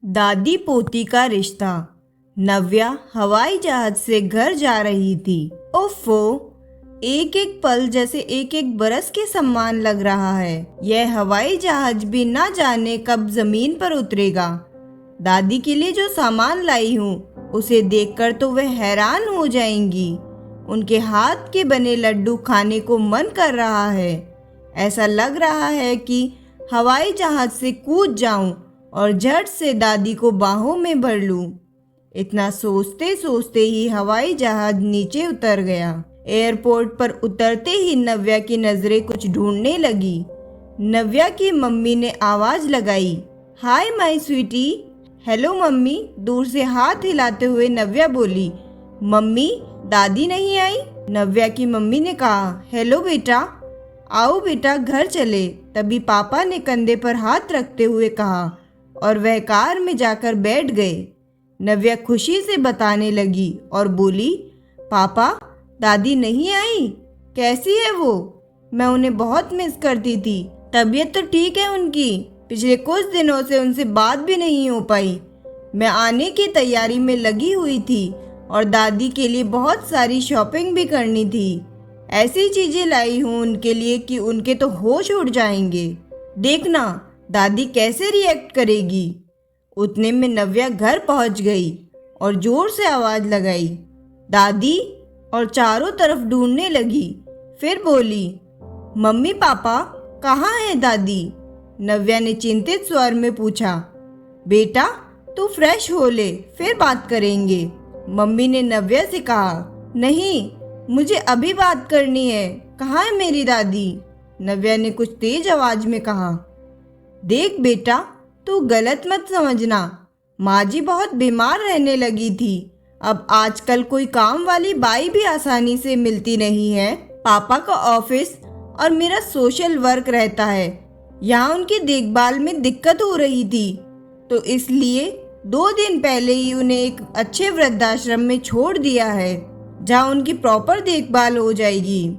दादी पोती का रिश्ता। नव्या हवाई जहाज से घर जा रही थी। ओफो, एक एक पल जैसे एक एक बरस के समान लग रहा है। यह हवाई जहाज भी ना जाने कब जमीन पर उतरेगा। दादी के लिए जो सामान लाई हूँ उसे देखकर तो वह हैरान हो जाएंगी। उनके हाथ के बने लड्डू खाने को मन कर रहा है। ऐसा लग रहा है कि हवाई जहाज से कूद जाऊं और झट से दादी को बाहों में भर लूं। इतना सोचते सोचते ही हवाई जहाज नीचे उतर गया। एयरपोर्ट पर उतरते ही नव्या की नजरें कुछ ढूंढने लगी। नव्या की मम्मी ने आवाज लगाई, hi my sweetie. Hello mummy, दूर से हाथ हिलाते हुए नव्या बोली। मम्मी, दादी नहीं आई? नव्या की मम्मी ने कहा, हेलो बेटा, आओ बेटा घर चले। तभी पापा ने कंधे पर हाथ रखते हुए कहा और वह कार में जाकर बैठ गए। नव्या खुशी से बताने लगी और बोली, पापा, दादी नहीं आई? कैसी है वो? मैं उन्हें बहुत मिस करती थी। तबीयत तो ठीक है उनकी, पिछले कुछ दिनों से उनसे बात भी नहीं हो पाई। मैं आने की तैयारी में लगी हुई थी और दादी के लिए बहुत सारी शॉपिंग भी करनी थी। ऐसी चीजें लाई हूँ उनके लिए कि उनके तो होश उड़ जाएंगे। देखना दादी कैसे रिएक्ट करेगी। उतने में नव्या घर पहुंच गई और जोर से आवाज लगाई, दादी, और चारों तरफ ढूंढने लगी। फिर बोली, मम्मी पापा कहाँ हैं दादी? नव्या ने चिंतित स्वर में पूछा। बेटा, तू फ्रेश हो ले, फिर बात करेंगे। मम्मी ने नव्या से कहा। नहीं, मुझे अभी बात करनी है। कहाँ है मेरी दादी? नव्या ने कुछ तेज आवाज में कहा। देख बेटा, तू गलत मत समझना। माँ जी बहुत बीमार रहने लगी थी। अब आजकल कोई काम वाली बाई भी आसानी से मिलती नहीं है। पापा का ऑफिस और मेरा सोशल वर्क रहता है। यहाँ उनकी देखभाल में दिक्कत हो रही थी, तो इसलिए 2 दिन पहले ही उन्हें एक अच्छे वृद्धाश्रम में छोड़ दिया है, जहाँ उनकी प्रॉपर देखभाल हो जाएगी।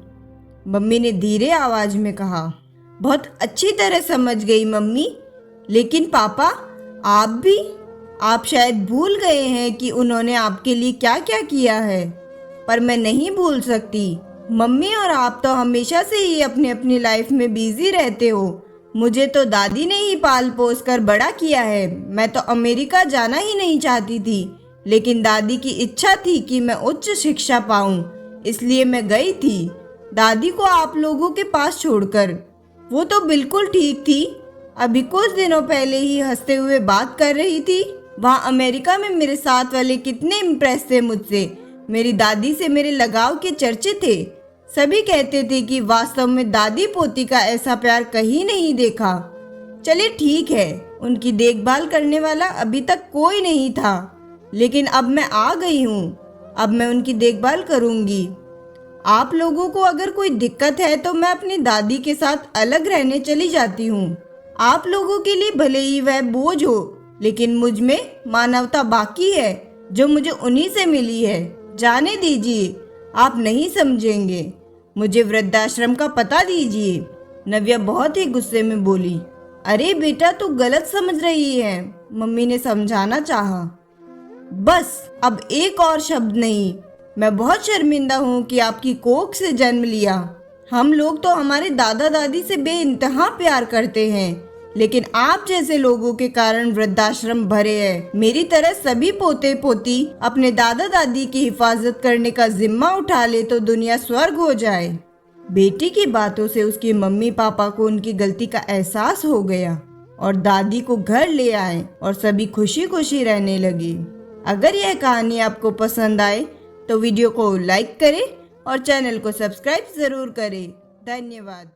मम्मी ने धीरे आवाज में कहा। बहुत अच्छी तरह समझ गई मम्मी, लेकिन पापा आप भी? आप शायद भूल गए हैं कि उन्होंने आपके लिए क्या क्या किया है। पर मैं नहीं भूल सकती। मम्मी और आप तो हमेशा से ही अपनी अपनी लाइफ में बिजी रहते हो। मुझे तो दादी ने ही पाल पोस कर बड़ा किया है। मैं तो अमेरिका जाना ही नहीं चाहती थी, लेकिन दादी की इच्छा थी कि मैं उच्च शिक्षा पाऊं, इसलिए मैं गई थी दादी को आप लोगों के पास छोड़कर। वो तो बिल्कुल ठीक थी। अभी कुछ दिनों पहले ही हंसते हुए बात कर रही थी। वहाँ अमेरिका में मेरे साथ वाले कितने इम्प्रेस थे मुझसे। मेरी दादी से मेरे लगाव के चर्चे थे। सभी कहते थे कि वास्तव में दादी पोती का ऐसा प्यार कहीं नहीं देखा। चलिए ठीक है, उनकी देखभाल करने वाला अभी तक कोई नहीं था, लेकिन अब मैं आ गई हूँ। अब मैं उनकी देखभाल करूँगी। आप लोगों को अगर कोई दिक्कत है तो मैं अपनी दादी के साथ अलग रहने चली जाती हूँ। आप लोगों के लिए भले ही वह बोझ हो, लेकिन मुझ में मानवता बाकी है जो मुझे उन्हीं से मिली है। जाने दीजिए, आप नहीं समझेंगे। मुझे वृद्धाश्रम का पता दीजिए। नव्या बहुत ही गुस्से में बोली। अरे बेटा, तू गलत समझ रही है, मम्मी ने समझाना चाहा। बस अब एक और शब्द नहीं। मैं बहुत शर्मिंदा हूँ कि आपकी कोख से जन्म लिया। हम लोग तो हमारे दादा दादी से बेइंतहा प्यार करते हैं, लेकिन आप जैसे लोगों के कारण वृद्धाश्रम भरे हैं। मेरी तरह सभी पोते पोती अपने दादा दादी की हिफाजत करने का जिम्मा उठा ले तो दुनिया स्वर्ग हो जाए। बेटी की बातों से उसकी मम्मी पापा को उनकी गलती का एहसास हो गया और दादी को घर ले आए और सभी खुशी खुशी रहने लगे। अगर यह कहानी आपको पसंद आए तो वीडियो को लाइक करें और चैनल को सब्सक्राइब जरूर करें। धन्यवाद।